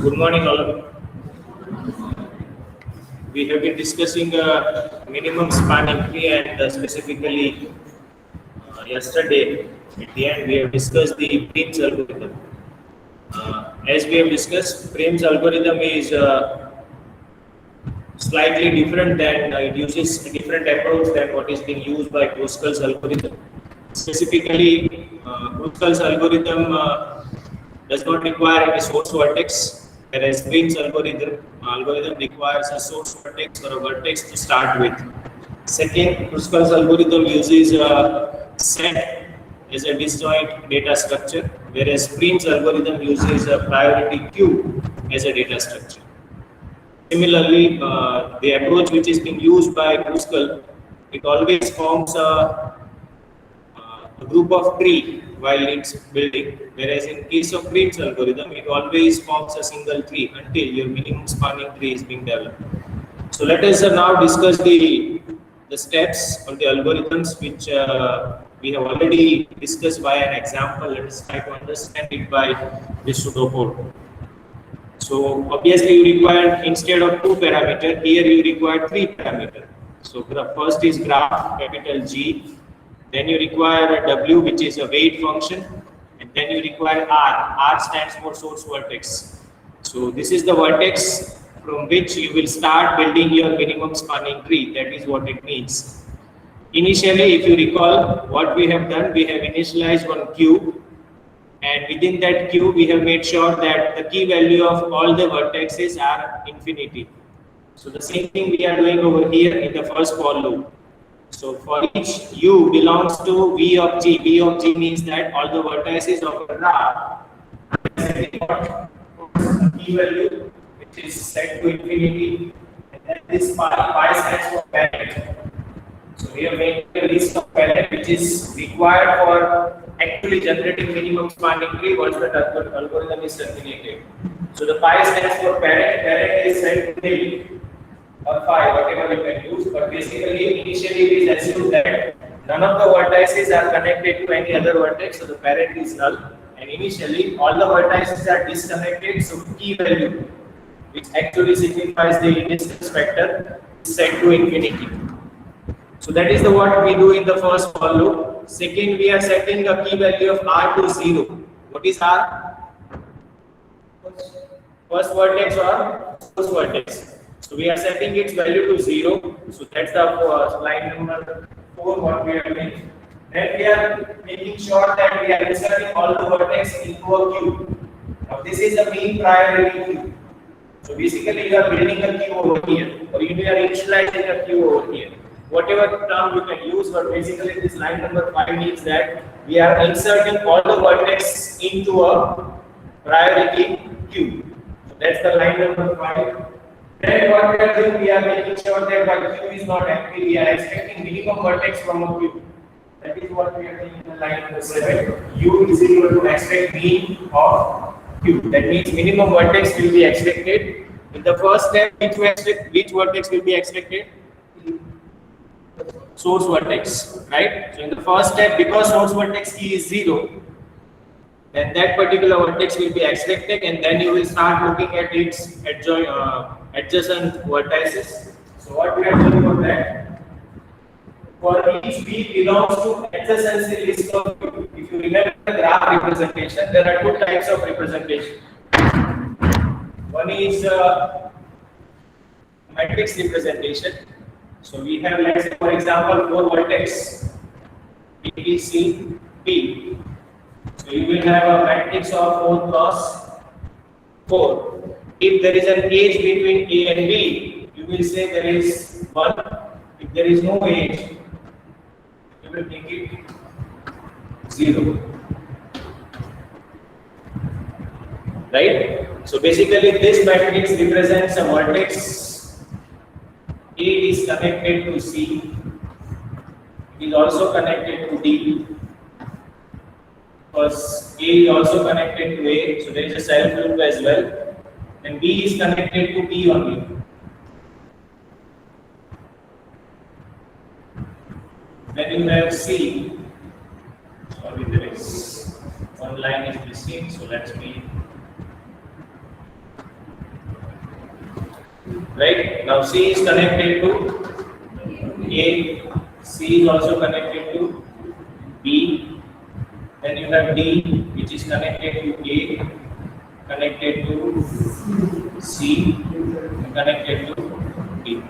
Good morning, all of you. We have been discussing minimum spanning tree, and specifically yesterday at the end we have discussed the Prim's algorithm. As we have discussed, Prim's algorithm is slightly different than it uses a different approach than what is being used by Kruskal's algorithm. Specifically, Kruskal's algorithm does not require any source vertex, whereas Prim's algorithm requires a source vertex or a vertex to start with. Second, Kruskal's algorithm uses a set as a disjoint data structure, whereas Prim's algorithm uses a priority queue as a data structure. Similarly, the approach which is being used by Kruskal, it always forms a group of tree while it's building, whereas in case of Prim's algorithm, it always forms a single tree until your minimum spanning tree is being developed. So let us now discuss the steps or the algorithms which we have already discussed by an example. Let us try to understand it by this pseudocode. So obviously you require, instead of 2 parameter, here you require 3 parameter. So the first is graph, capital G, then you require a W, which is a weight function, and then you require R. R stands for source vertex. So this is the vertex from which you will start building your minimum spanning tree. That is what it means. Initially, if you recall, what we have done, we have initialized one queue, and within that queue, we have made sure that the key value of all the vertices are infinity. So the same thing we are doing over here in the first for loop. So for each u belongs to V of G. V of G means that all the vertices of a graph key value which is set to infinity, and then this pi stands for parent. So we have made a list of parent which is required for actually generating minimum spanning tree once the algorithm is terminated. So the pi stands for parent. Parent is set to nil or phi, whatever you can use. But basically, initially we assume that none of the vertices are connected to any other vertex, so the parent is null. And initially, all the vertices are disconnected, so key value, which actually signifies the distance vector, is set to infinity. So that is what we do in the first for loop. Second, we are setting a key value of R to 0. What is R? First vertex or source vertex. So we are setting its value to 0. So that's the line number 4 what we are doing. Then we are making sure that we are inserting all the vertex into a queue. Now this is a mean priority queue. So basically you are building a queue over here, or you are initializing a queue over here. Whatever term you can use, but basically this line number 5 means that we are inserting all the vertex into a priority queue. So that's the line number 5. Then what we are doing, we are making sure that the queue is not empty. We are expecting minimum vertex from a queue. That is what we are doing in the line number 7. U is equal to expect mean of queue. That means minimum vertex will be expected. In the first step, which vertex will be expected? Source vertex, right? So in the first step, because source vertex key is 0, then that particular vertex will be expected, and then you will start looking at its adjacent vertices. So what we are doing for that? For each V belongs to adjacency list of Q. If you remember the graph representation, there are 2 types of representation. One is matrix representation. So we have, let's say, for example, 4 vertex A, B, C, D. So you will have a matrix of 4 cross 4. If there is an edge between A and B, you will say there is 1. If there is no edge, you will make it 0. Right? So basically this matrix represents a vertex. A is connected to C, it is also connected to D, because A is also connected to A, so there is a self loop as well, and B is connected to B only. Then you have C, sorry, there is one line is missing, so let me right? Now C is connected to A, C is also connected to B, then you have D which is connected to A, connected to C, and connected to D.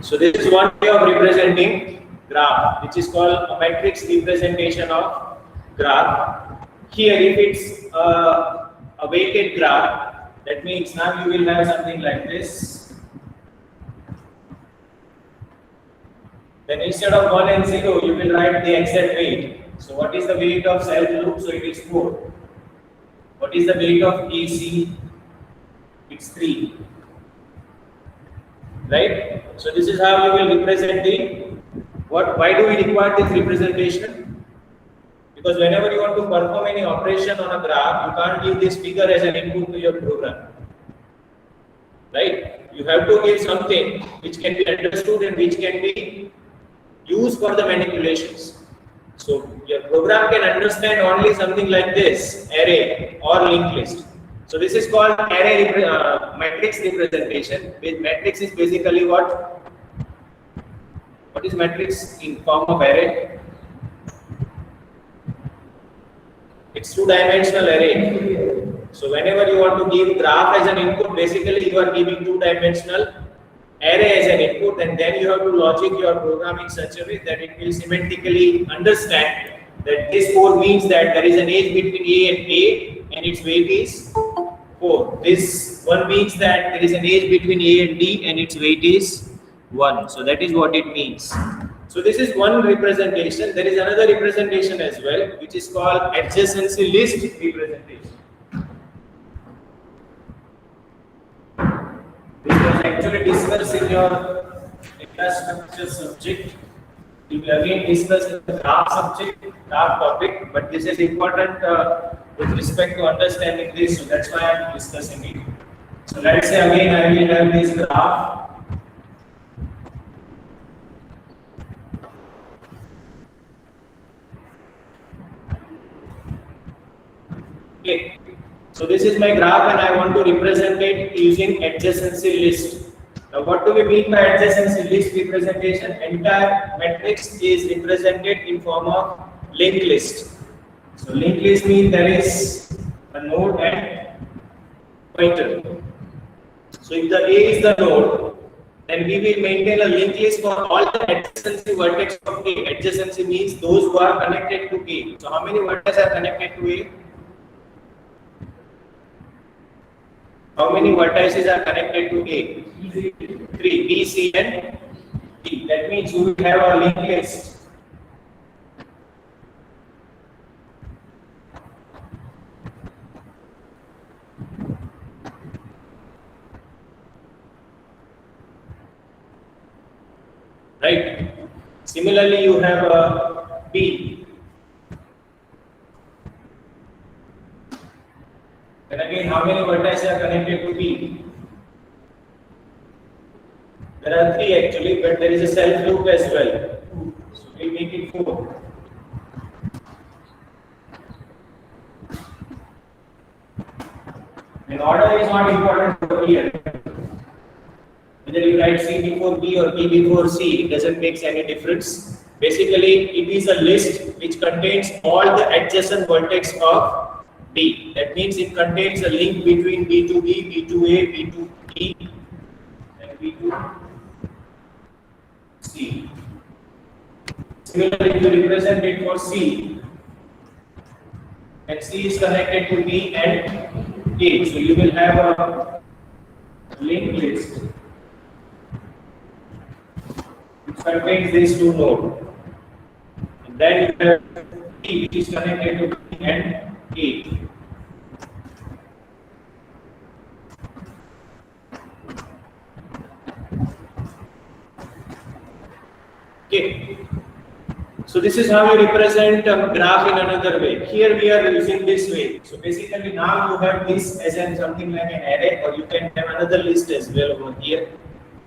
So this is one way of representing graph, which is called a matrix representation of graph. Here, if it's a weighted graph, that means now you will have something like this. Then instead of 1 and 0, you will write the exact weight. So what is the weight of self loop? So it is 4. What is the weight of AC? It's 3. Right? So this is how you will represent the what. Why do we require this representation? Because whenever you want to perform any operation on a graph, you can't give this figure as an input to your program. Right? You have to give something which can be understood and which can be used for the manipulations. So your program can understand only something like this, array or linked list. So this is called array matrix representation. With matrix is basically what? What is matrix in form of array? It's two-dimensional array. So whenever you want to give graph as an input, basically you are giving two-dimensional array as an input, and then you have to logic your program in such a way that it will semantically understand that this 4 means that there is an edge between A and its weight is 4. This 1 means that there is an edge between A and D and its weight is 1. So that is what it means. So this is one representation. There is another representation as well, which is called adjacency list representation. This was actually discussed in your data structure subject. We will again discuss the graph subject, graph topic, but this is important with respect to understanding this, so that's why I am discussing it. So let's say again I will have this graph. Okay. So this is my graph and I want to represent it using adjacency list. Now what do we mean by adjacency list representation? Entire matrix is represented in form of linked list. So linked list means there is a node and pointer. So if the A is the node, then we will maintain a linked list for all the adjacency vertex of A. Adjacency means those who are connected to A. So how many vertices are connected to A? How many vertices are connected to A? 3. B, C, and D. That means you will have a linked list. Right? Similarly, you have a B. And again, how many vertices are connected to B? There are 3 actually, but there is a self loop as well. So we make it 4. And order is not important over here. Whether you write C before B or B before C, it doesn't make any difference. Basically, it is a list which contains all the adjacent vertex of B. That means it contains a link between B to B, B to A, B to E, and B to C. Similarly, you represent it for C, and C is connected to B and A. So you will have a linked list which contains these 2 nodes. And then you have E which is connected to B and A. Okay. So this is how you represent a graph in another way. Here we are using this way. So basically now you have this as something like an array, or you can have another list as well over here.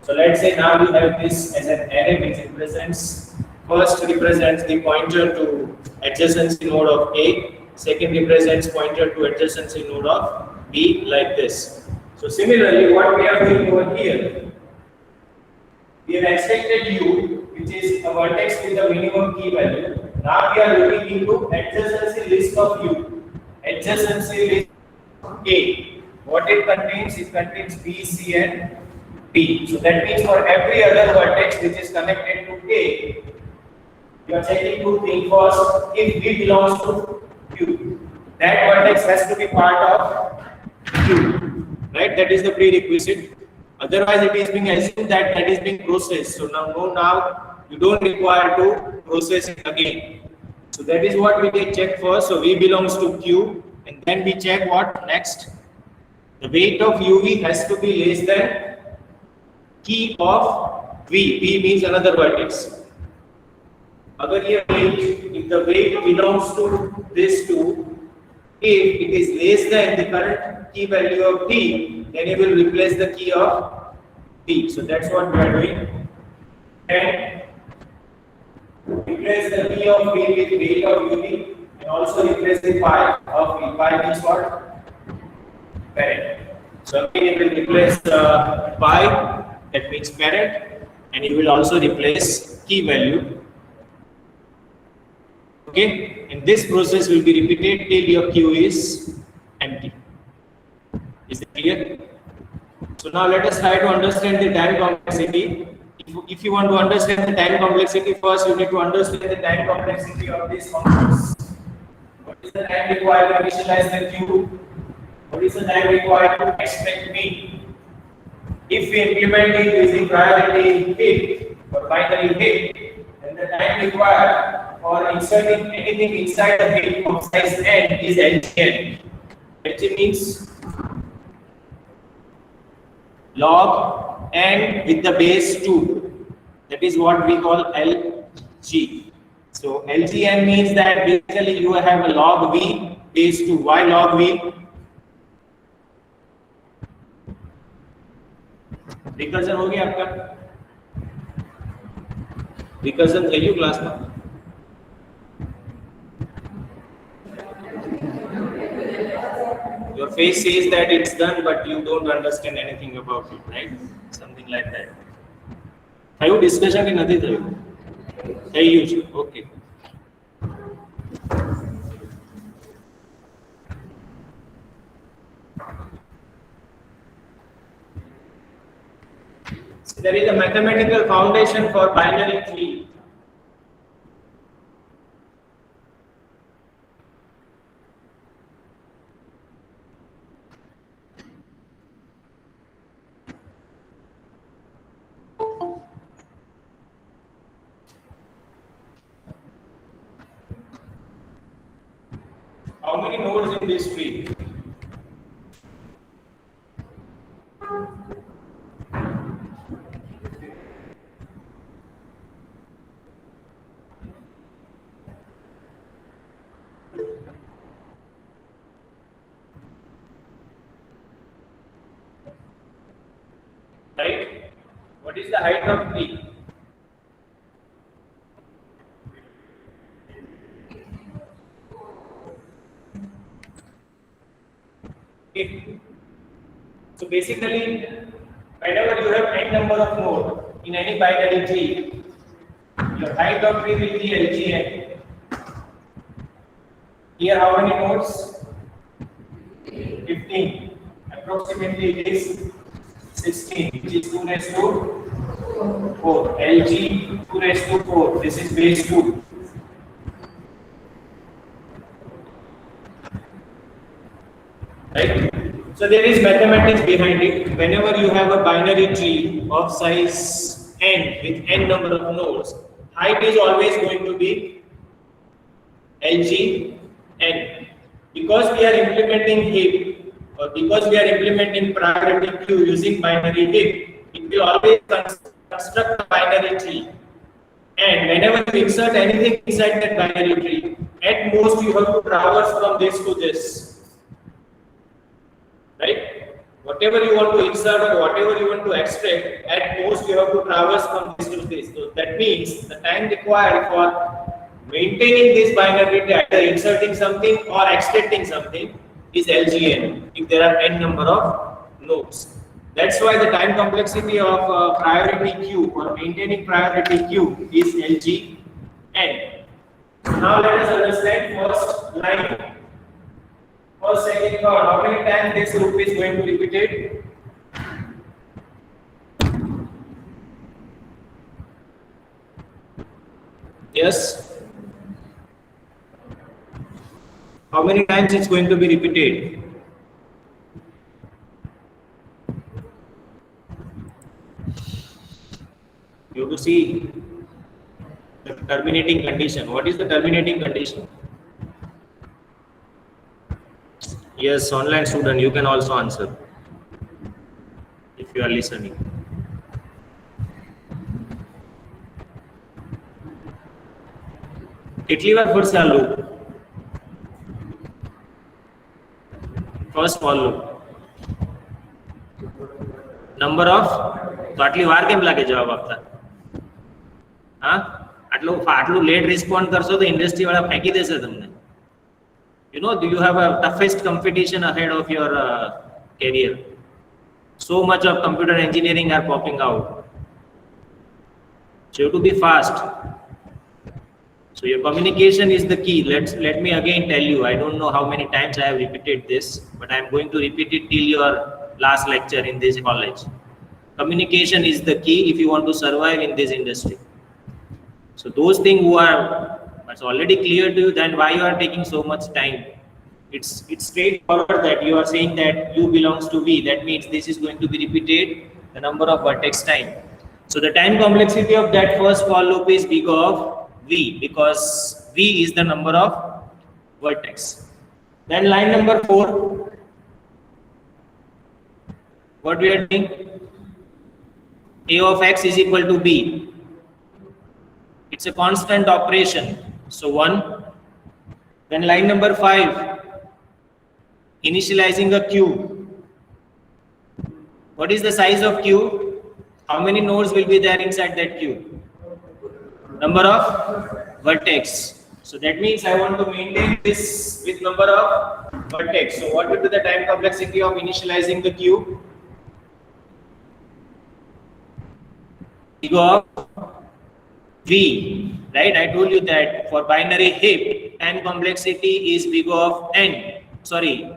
So let's say now you have this as an array which represents, first represents the pointer to adjacency node of A, second represents pointer to adjacency node of B, like this. So similarly, what we are doing over here, we have extracted U, which is a vertex with the minimum key value. Now we are looking into adjacency list of U. Adjacency list A. What it contains? It contains B, C, and D. So that means for every other vertex which is connected to A, you are checking two things. First, if B belongs to Q, that vertex has to be part of Q, right? That is the prerequisite. Otherwise, it is being assumed that that is being processed. So now you don't require to process it again. So that is what we can check first. So V belongs to Q, and then we check what next. The weight of UV has to be less than key of V. V means another vertex. अगर ये weight, if the weight belongs to this two, if it is less than the current key value of D, then you will replace the key of D. So that's what we are doing. And replace the key of V with weight of UV, and also replace the pi of V. Pi means what? Parent. So again you will replace pi, that means parent, and you will also replace key value. Okay, and this process will be repeated till your Q is empty. Is it clear? So now let us try to understand the time complexity. If you want to understand the time complexity, first you need to understand the time complexity of these functions. What is the time required to initialize the Q? What is the time required to extract V? If we implement it using priority hit or binary hit, then the time required for inserting anything inside the hit of size n is LGN. LG means log n with the base 2. That is what we call LG. So LGN means that basically you have a log V base 2. Why log V? Recursion हो गया आपका? Recursion થઈ ગયું ક્લાસમાં? Your face says that it's done, but you don't understand anything about it, right? Something like that. થયું discussion કે નથી થયું? થઈ ગયું છે. Okay. There is a mathematical foundation for binary tree. How many nodes in this tree? Right? What is the height of tree? Okay. So basically, whenever you have n number of nodes in any binary tree, your height of tree will be LGN. Here, how many nodes? 15. Approximately it is 16, which is 2 raised to 4. LG 2 raised to 4. This is base 2. Right? So there is mathematics behind it. Whenever you have a binary tree of size n with n number of nodes, height is always going to be LGN. Because we are implementing heap, or because we are implementing priority queue using binary heap, it will always construct a binary tree. And whenever you insert anything inside that binary tree, at most you have to traverse from this to this. Right? Whatever you want to insert or whatever you want to extract, at most you have to traverse from this to this. So that means the time required for maintaining this binary tree, either inserting something or extracting something, is LGN if there are n number of nodes. That's why the time complexity of priority queue or maintaining priority queue is LGN. So now let us understand first line. First, second, third. How many times this loop is going to repeat it? Yes. How many times it's going to be repeated? You have to see the terminating condition. What is the terminating condition? Yes, online student, you can also answer if you are listening. કેટલી વાર ફરશે આ loop? First for loop. Number of, તો આટલી વાર કેમ લાગે જવાબ આપતા? હા, આટલું લેટ રિસ્પોન્ડ કરશો તો ઇન્ડસ્ટ્રી વાળા ફેંકી દેશે તમને. You know, you have a toughest competition ahead of your career. So much of computer engineering are popping out. So you have to be fast. So your communication is the key. Let me again tell you. I don't know how many times I have repeated this, but I am going to repeat it till your last lecture in this college. Communication is the key if you want to survive in this industry. So those things who are, it's already clear to you, then why you are taking so much time? It's straightforward that you are saying that U belongs to V. That means this is going to be repeated the number of vertex time. So the time complexity of that first for loop is big of V, because V is the number of vertex. Then line number 4, what we are doing? A of x is equal to B. It's a constant operation. So 1. Then line number 5, initializing a queue. What is the size of queue? How many nodes will be there inside that queue? Number of vertex. So that means I want to maintain this with number of vertex. So what will be the time complexity of initializing the queue? Big of V, right? I told you that for binary heap, time complexity is big of n. Sorry,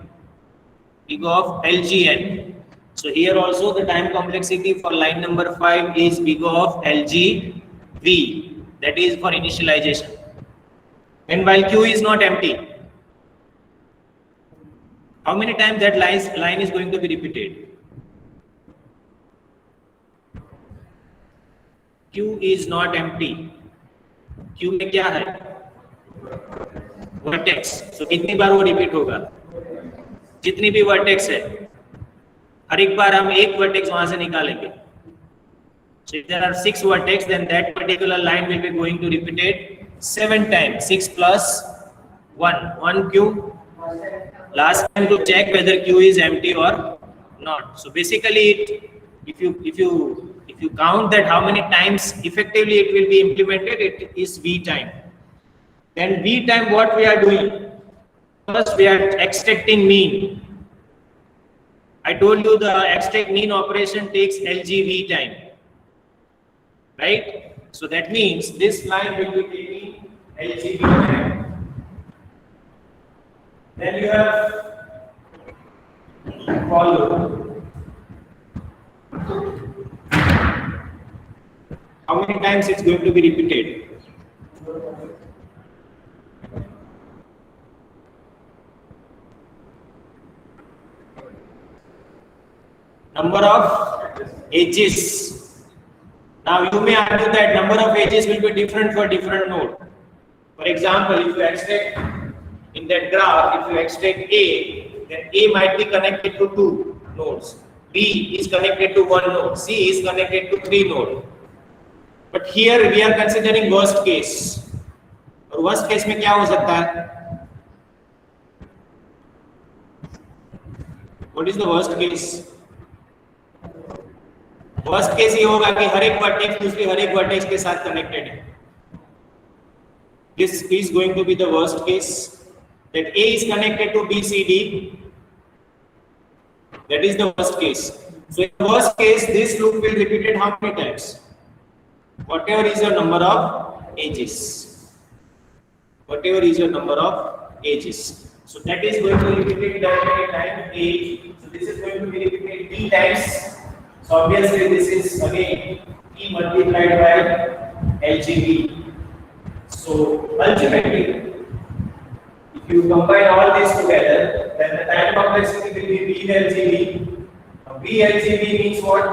big of LGN. So here also the time complexity for line number 5 is big of LGV. That is for initialization. And while Q is not empty, how many times that line is going to be repeated? Q is not empty. Q में क्या है? Vertex. So कितनी बार वो repeat होगा? जितनी भी vertex है, हर एक बार हम एक vertex वहां से निकालेंगे. So if there are 6 vertex, then that particular line will be going to repeat it 7 times. 6 plus 1 Q. Last time to check whether Q is empty or not. So basically, if you count that how many times effectively it will be implemented, it is V time. Then V time, what we are doing? First, we are extracting mean. I told you the extract mean operation takes LGV time. Right? So that means this line will be taking LGV time. Then you have follow. How many times it's going to be repeated? Number of edges. Now you may argue that number of edges will be different for different node. For example, if you extract in that graph, if you extract A, then A might be connected to 2 nodes. B is connected to 1 node. C is connected to 3 nodes. But here we are considering worst case. और worst case में क्या हो सकता है? What is the worst case? Worst case ये होगा कि हर एक vertex दूसरी हर एक vertex के साथ connected है. This is going to be the worst case. That A is connected to B, C, D. That is the worst case. So in the worst case, this loop will repeat it how many times? Whatever is your number of edges. Whatever is your number of edges. So that is going to repeat it that many times A. So this is going to be repeated B times. So obviously this is again E multiplied by LGB. So ultimately, if you combine all these together, then the time complexity will be VLGB. VLGB means what?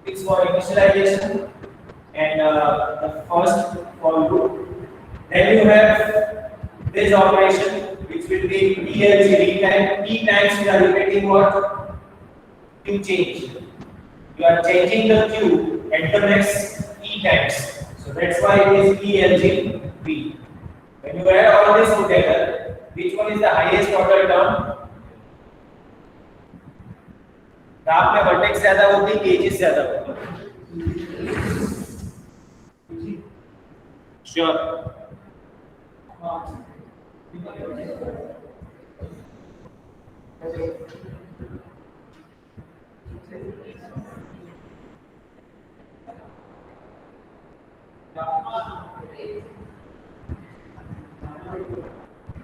It's for initialization and the first for loop. Then you have this operation which will be VLGB time. E times you are repeating what? Q change. You are changing the Q at the next E times. So that's why it is VLGB. When you add all this together, which one is the highest order term? Graph में vertex ज्यादा होती है, edges ज्यादा होती है? Sure.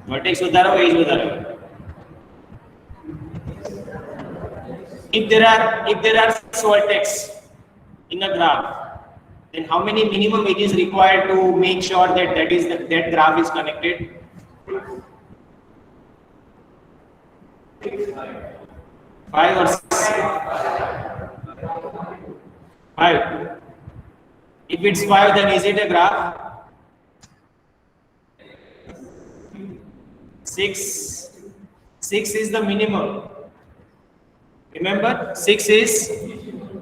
Vertex बता रहा हूँ, एज बता रहा हूँ. If there are 6 vertex in a graph, then how many minimum edges required to make sure that that graph is connected? 5 or 6? 5. If it's 5, then is it a graph? 6 is the minimum. Remember, 6 is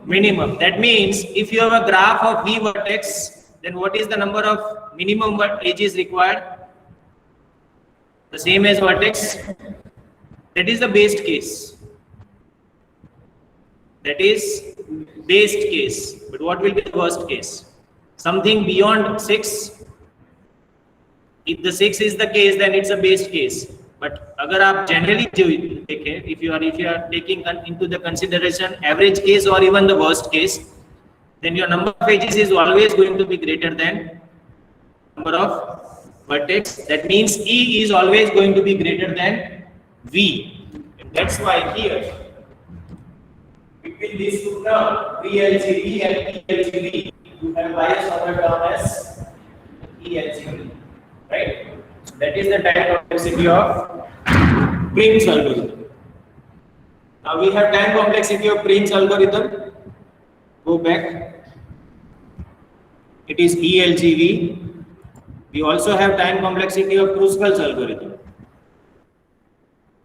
minimum. That means if you have a graph of V vertex, then what is the number of minimum edges required? The same as vertex. That is the best case. That is best case. But what will be the worst case? Something beyond 6. If the 6 is the case, then it's a best case. But अगर आप generally देखें, if you are taking into the consideration average case or even the worst case, then your number of edges is always going to be greater than number of vertex. That means E is always going to be greater than V. And that's why here between these two terms, VLGB and ELGB, you have highest order term as ELGB, right? So that is the time complexity of Prim's algorithm. Now we have time complexity of Prim's algorithm. Go back. It is ELGV. We also have time complexity of Kruskal's algorithm.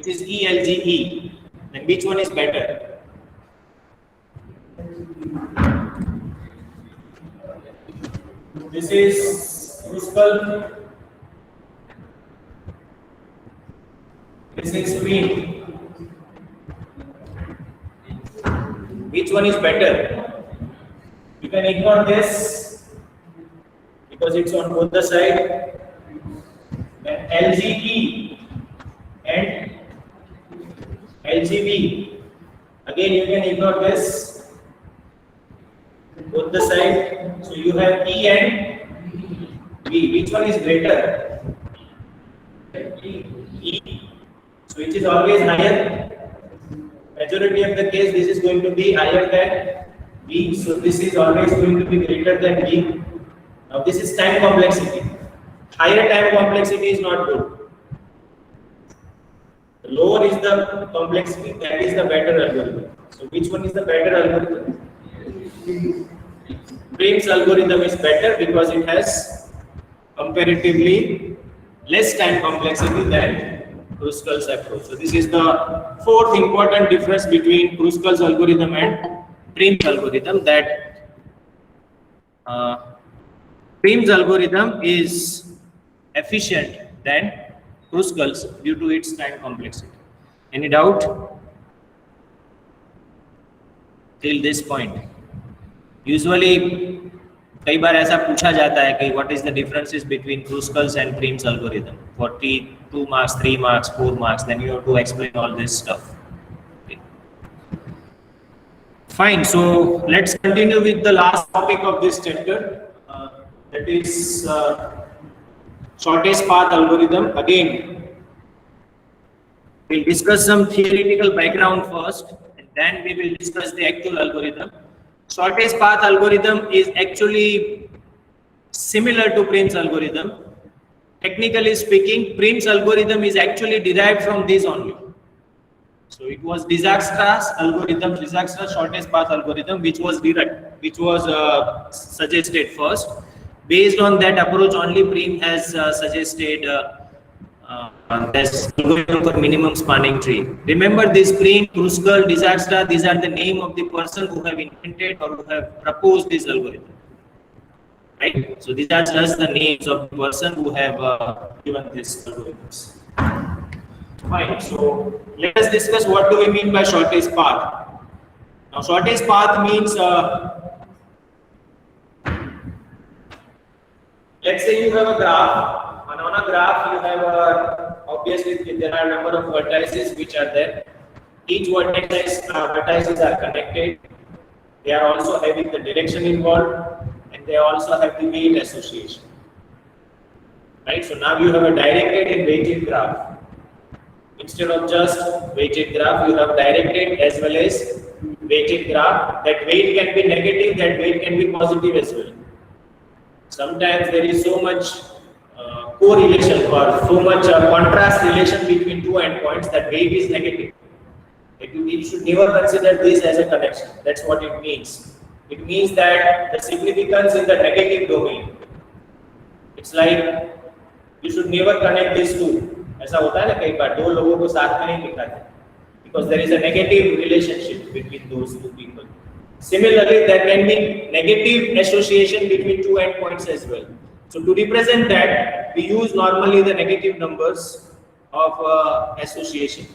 It is ELGE. Then which one is better? This is Kruskal. This is Prim. Which one is better? You can ignore this because it's on both the side. Then LGE and LGB. Again, you can ignore this. Both the side. So you have E and V. Which one is greater? E. So which is always higher. Majority of the case, this is going to be higher than V. So this is always going to be greater than V. Now this is time complexity. Higher time complexity is not good. The lower is the complexity, that is the better algorithm. So which one is the better algorithm? Prim's algorithm is better because it has comparatively less time complexity than Kruskal's approach. So this is the fourth important difference between Kruskal's algorithm and Prim's algorithm, that Prim's algorithm is efficient than Kruskal's due to its time complexity. Any doubt till this point? Usually कई बार ऐसा पूछा जाता है कि what is the differences between Kruskal's and Prim's algorithm? 42 marks, 3 marks, 4 marks. Then you have to explain all this stuff. Fine. So let's continue with the last topic of this chapter. That is shortest path algorithm. Again, we'll discuss some theoretical background first, and then we will discuss the actual algorithm. Shortest path algorithm is actually similar to Prim's algorithm. Technically speaking, Prim's algorithm is actually derived from this only. So it was Dijakstra's algorithm, Dijakstra shortest path algorithm, which was suggested first. Based on that approach, only Prim has suggested this algorithm for minimum spanning tree. Remember this Prim, Kruskal, Dijakstra, these are the name of the person who have invented or who have proposed this algorithm. Right? So these are just the names of the person who have given these algorithms. Fine. So let us discuss what do we mean by shortest path. Now, shortest path means, let's say you have a graph, and on a graph you have obviously there are a number of vertices which are there. Each vertices are connected. They are also having the direction involved, and they also have the weight association. Right. So now you have a directed and weighted graph. Instead of just weighted graph, you have directed as well as weighted graph. That weight can be negative, that weight can be positive as well. Sometimes there is so much correlation or so much contrast relation between two endpoints that weight is negative. You should never consider this as a connection. That's what it means. It means that the significance in the negative domain. It's like you should never connect these two. ऐसा होता है ना कई बार दो लोगों को साथ में नहीं दिखाते because there is a negative relationship between those two people. Similarly, there can be negative association between two endpoints as well. So to represent that, we use normally the negative numbers of association.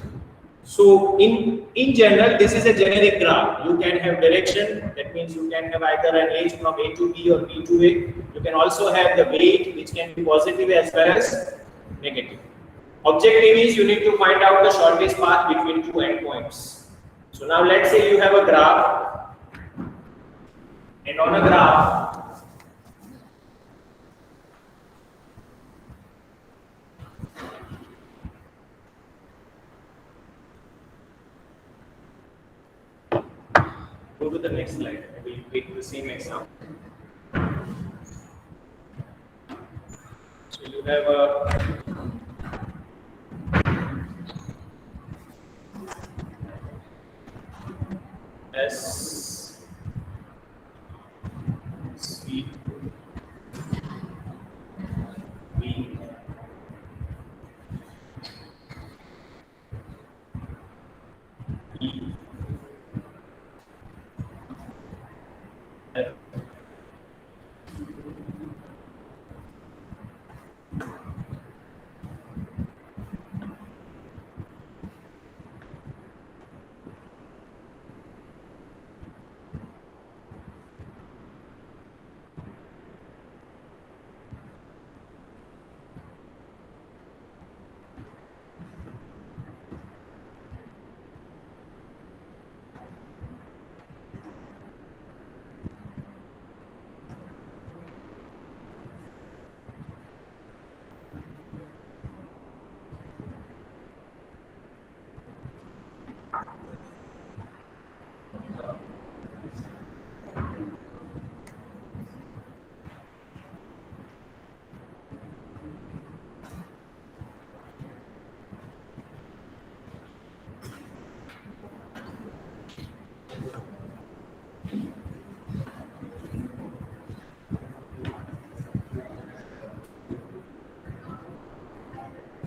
So in general, this is a generic graph. You can have direction. That means you can have either an edge from A to B or B to A. You can also have the weight, which can be positive as well as negative. Objective is you need to find out the shortest path between two endpoints. So now let's say you have a graph, and on a graph, go to the next slide. I will take the same example. So you have a S C B E F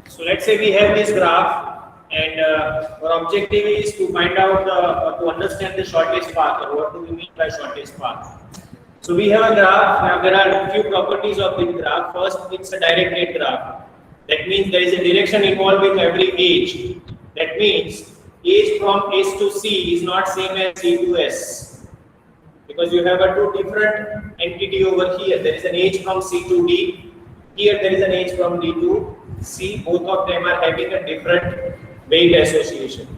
So let's say we have this graph, and our objective is to find out to understand the shortest path, or what do we mean by shortest path. So we have a graph. Now there are a few properties of this graph. First, it's a directed graph. That means there is a direction involved with every edge. That means edge from S to C is not same as C to S, because you have a two different entity over here. There is an edge from C to D. Here there is an edge from D to C. Both of them are having a different weight association.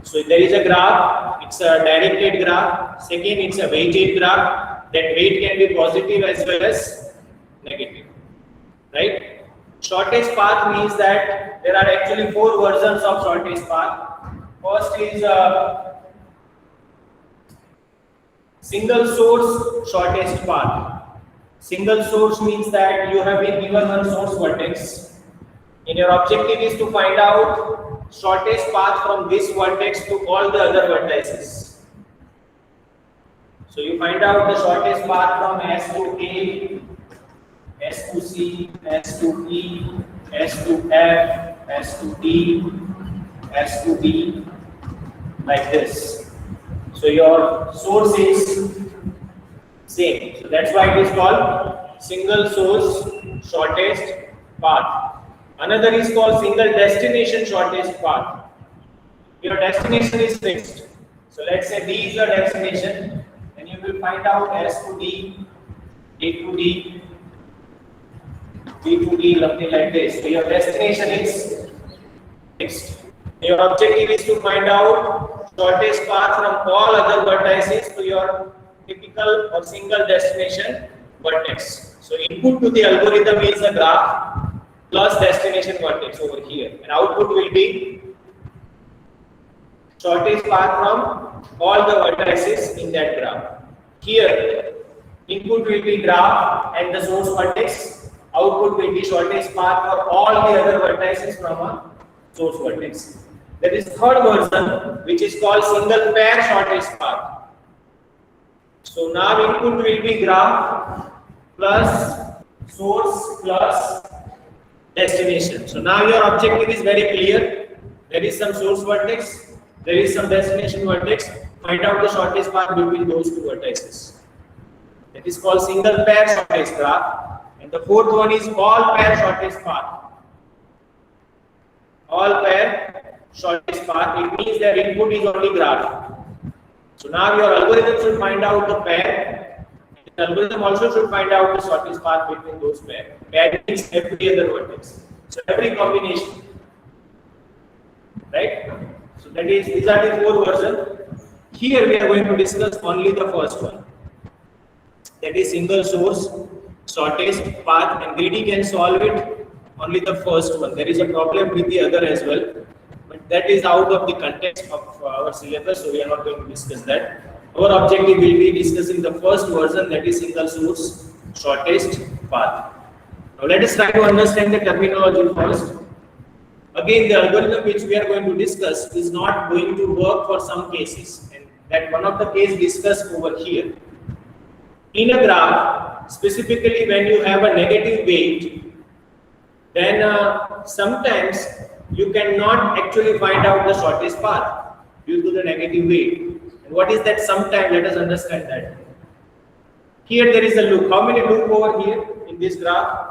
So there is a graph, it's a directed graph. Second, it's a weighted graph. That weight can be positive as well as negative, right? Shortest path means that there are actually four versions of shortest path. First is single source shortest path. Single source means that you have been given one source vertex, and your objective is to find out shortest path from this vertex to all the other vertices. So you find out the shortest path from S to A, S to C, S to E, S to F, S to D, S to B, like this. So your source is same. So that's why it is called single source shortest path. Another is called single destination shortest path. Your destination is fixed. So let's say D is your destination, and you will find out S to D, A to D, B to D, something like this. So your destination is fixed. Your objective is to find out shortest path from all other vertices to your typical or single destination vertex. So input to the algorithm is a graph plus destination vertex over here, and output will be shortest path from all the vertices in that graph. Here, input will be graph and the source vertex. Output will be shortest path for all the other vertices from a source vertex. There is third version, which is called single pair shortest path. So now input will be graph plus source plus destination. So now your objective is very clear. There is some source vertex, there is some destination vertex. Find out the shortest path between those two vertices. That is called single pair shortest graph. And the fourth one is all pair shortest path. All pair shortest path. It means that input is only graph. So now your algorithm should find out the pair. The algorithm also should find out the shortest path between those pair. Pair means every other vertex. So every combination, right? So that is, these are the four versions. Here we are going to discuss only the first one. That is single source shortest path, and greedy can solve it only the first one. There is a problem with the other as well, but that is out of the context of our syllabus, so we are not going to discuss that. Our objective will be discussing the first version, that is single source shortest path. Now let us try to understand the terminology first. Again, the algorithm which we are going to discuss is not going to work for some cases, and that one of the cases discussed over here. In a graph, specifically when you have a negative weight, then sometimes you cannot actually find out the shortest path due to the negative weight. And what is that sometime? Let us understand that. Here there is a loop. How many loops over here in this graph?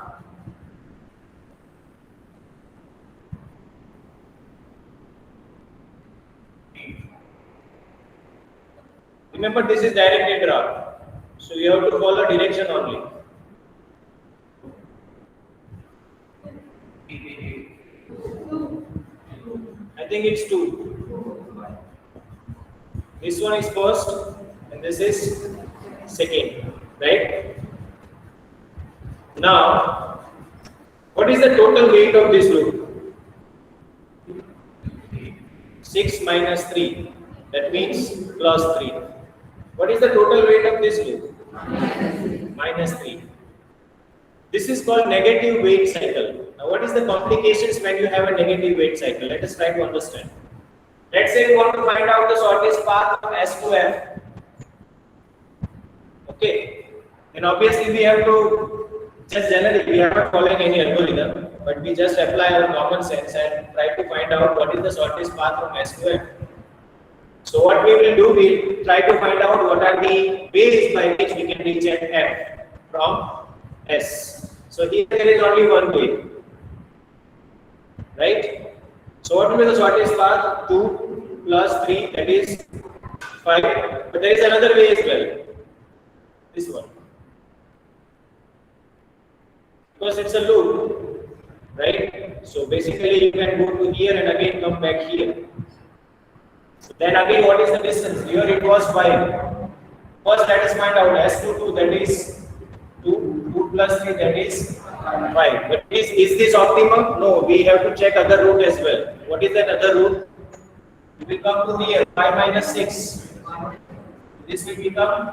Remember, this is directed graph. So you have to follow direction only. I think it's 2. This one is first and this is second, right? Now, what is the total weight of this loop? 6 minus 3. That means plus 3. What is the total weight of this loop? Minus 3. This is called negative weight cycle. Now, what is the complications when you have a negative weight cycle? Let us try to understand. Let's say we want to find out the shortest path from S to F. Okay. Then obviously we have to just generally, we are not following any algorithm, but we just apply our common sense and try to find out what is the shortest path from S to F. So what we will do, we try to find out what are the ways by which we can reach at F from S. So here there is only one way, right? So what will be the shortest path? 2 plus 3, that is 5. But there is another way as well. This one. Because it's a loop, right? So basically you can go to here and again come back here. So Then again, what is the distance? Here it was 5. First, let us find out S to 2, that is 2. 2 plus 3, that is 5. But is this optimum? No, we have to check other root as well. What is that other root? It will come to here 5 minus 6. This will become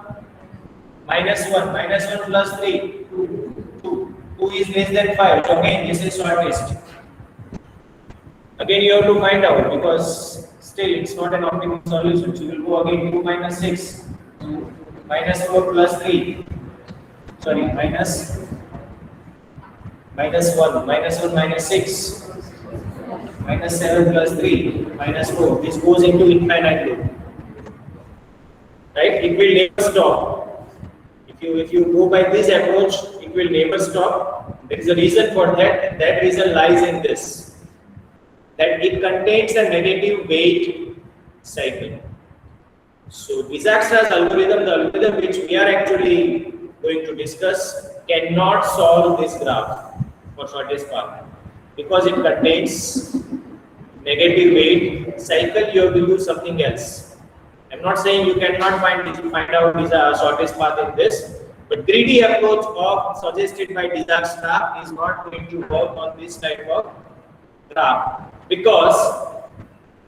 minus 1. Minus 1 plus 3. 2. 2 is less than 5. So again, this is shortest. Again, you have to find out because still it's not an optimum solution. So you will go again 2 minus 6. Minus 4 plus 3. Sorry, minus 1. Minus 1 minus 6. Minus 7 plus 3. Minus 4. This goes into infinite loop. Right? It will never stop. If you go by this approach, it will never stop. There is a reason for that, and that reason lies in this. That it contains a negative weight cycle. So Dijkstra's algorithm, the algorithm which we are actually going to discuss, cannot solve this graph for shortest path because it contains negative weight cycle. You have to use something else. I'm not saying you cannot find out the shortest path in this, but greedy approach of suggested by Dijkstra is not going to work on this type of graph because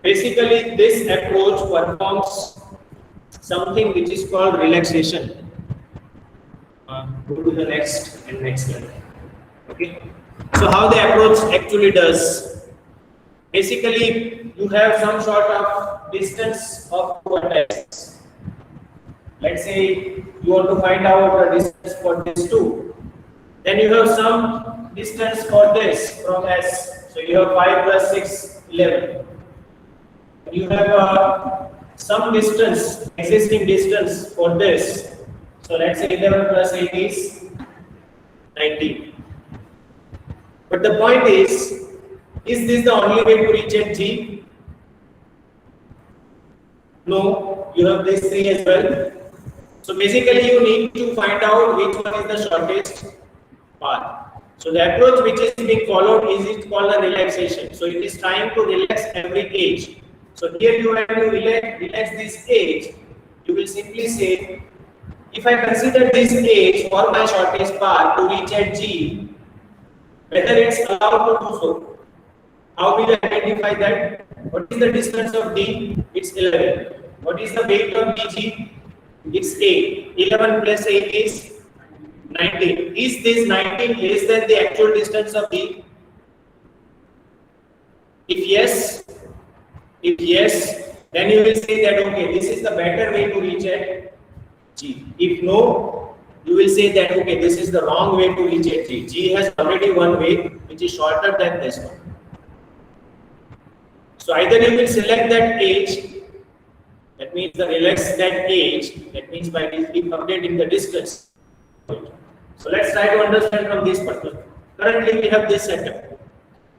basically this approach performs something which is called relaxation. Go to the next slide. Okay. So how the approach actually does? Basically, you have some sort of distance of vertex. Let's say you want to find out the distance for this 2. Then you have some distance for this from S. So you have 5 plus 6, 11. You have some distance, existing distance for this. So let's say 11 plus 8 is 19. But the point is this the only way to reach at G? No, you have this 3 as well. So basically you need to find out which one is the shortest path. So the approach which is being followed is called a relaxation. So it is trying to relax every edge. So here you have to relax this edge. You will simply say, if I consider this edge for my shortest path to reach at G, whether it's allowed to do so. How will you identify that? What is the distance of D? It's 11. What is the weight of DG? It's 8. 11 plus 8 is 19. Is this 19 less than the actual distance of D? If yes, then you will say that okay, this is the better way to reach at G. If no, you will say that okay, this is the wrong way to reach at G. G has already one way which is shorter than this one. So either you will select that edge, that means the relax that edge, that means by updating the distance. So let's try to understand from this perspective. Currently we have this setup.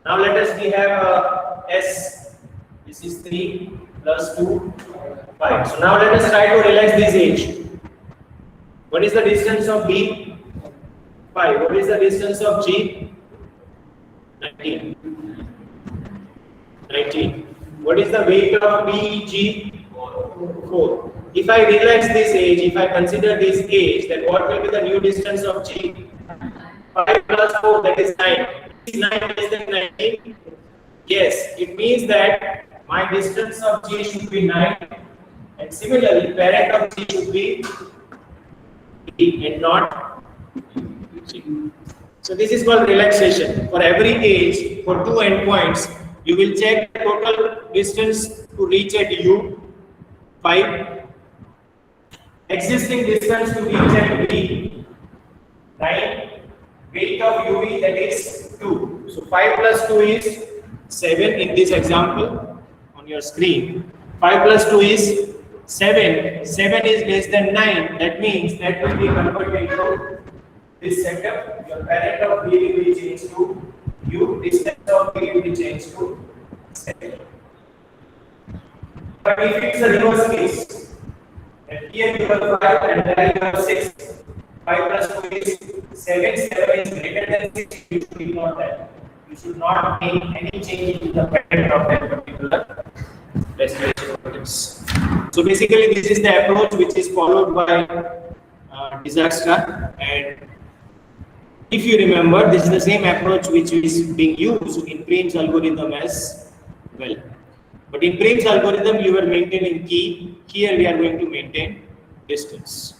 Now let us have S. This is 3 plus 2, 5. So now let us try to relax this edge. What is the distance of B? 5. What is the distance of G? 19. 19. What is the weight of BG? 4. If I relax this edge, if I consider this edge, then what will be the new distance of G? 5 plus 4, that is 9. Is 9 less than 19? Yes, it means that my distance of G should be 9. And similarly, parent of G should be B and not G. So this is called relaxation. For every edge, for 2 endpoints, you will check the total distance to reach at U, 5. Existing distance to reach at B, 9. Weight of UV, that is 2. So 5 plus 2 is 7 in this example on your screen. 5 plus 2 is 7. 7 is less than 9. That means that will be converted into this setup. Your parent of B will be changed to U. Distance of B will be changed to 7. But if it's a reverse case, and here you have 5 and there you have 6. 5 plus 2 is 7. 7 is greater than 6. You should ignore that. You should not make any change in the parent of that particular destination. So basically, this is the approach which is followed by Dijkstra, and if you remember, this is the same approach which is being used in Prim's algorithm as well. But in Prim's algorithm, you are maintaining key. Here we are going to maintain distance.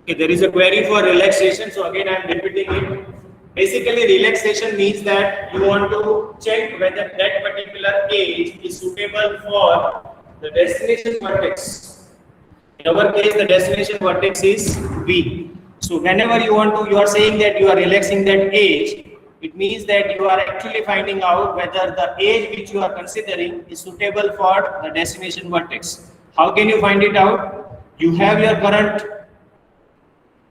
Okay, there is a query for relaxation. So again, I am repeating it. Basically, relaxation means that you want to check whether that particular edge is suitable for the destination vertex. In our case, the destination vertex is V. So whenever you are saying that you are relaxing that edge, it means that you are actually finding out whether the edge which you are considering is suitable for the destination vertex. How can you find it out? You have your current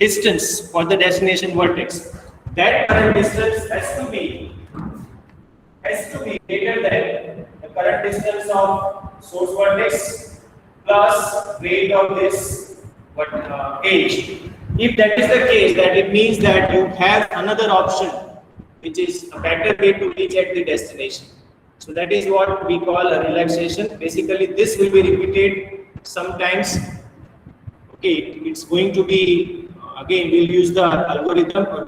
distance for the destination vertex. That current distance has to be greater than the current distance of source vertex plus weight of this edge. If that is the case, that it means that you have another option which is a better way to reach at the destination. So that is what we call a relaxation. Basically, this will be repeated sometimes. Okay, it's going to be again, we'll use the algorithm, or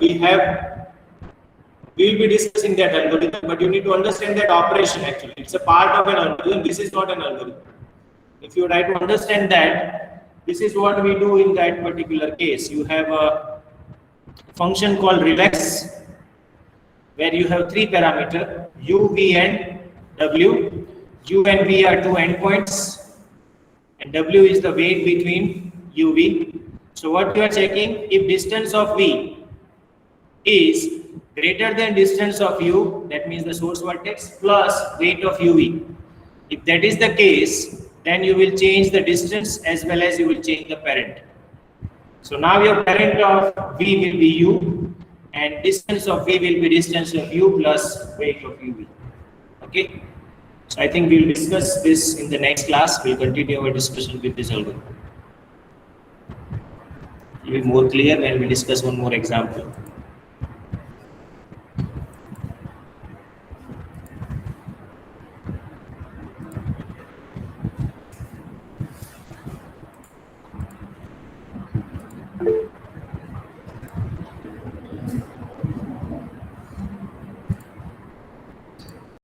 we'll be discussing that algorithm, but you need to understand that operation actually. It's a part of an algorithm. This is not an algorithm. If you try to understand that, this is what we do in that particular case. You have a function called relax, where you have three parameters, u, v, and w. U and v are two endpoints, and w is the weight between u, v. So what you are checking, if distance of V is greater than distance of U, that means the source vertex, plus weight of UV. If that is the case, then you will change the distance as well as you will change the parent. So now your parent of V will be U, and distance of V will be distance of U plus weight of UV. Okay. So I think we will discuss this in the next class. We will continue our discussion with this algorithm. It will be more clear when we discuss one more example.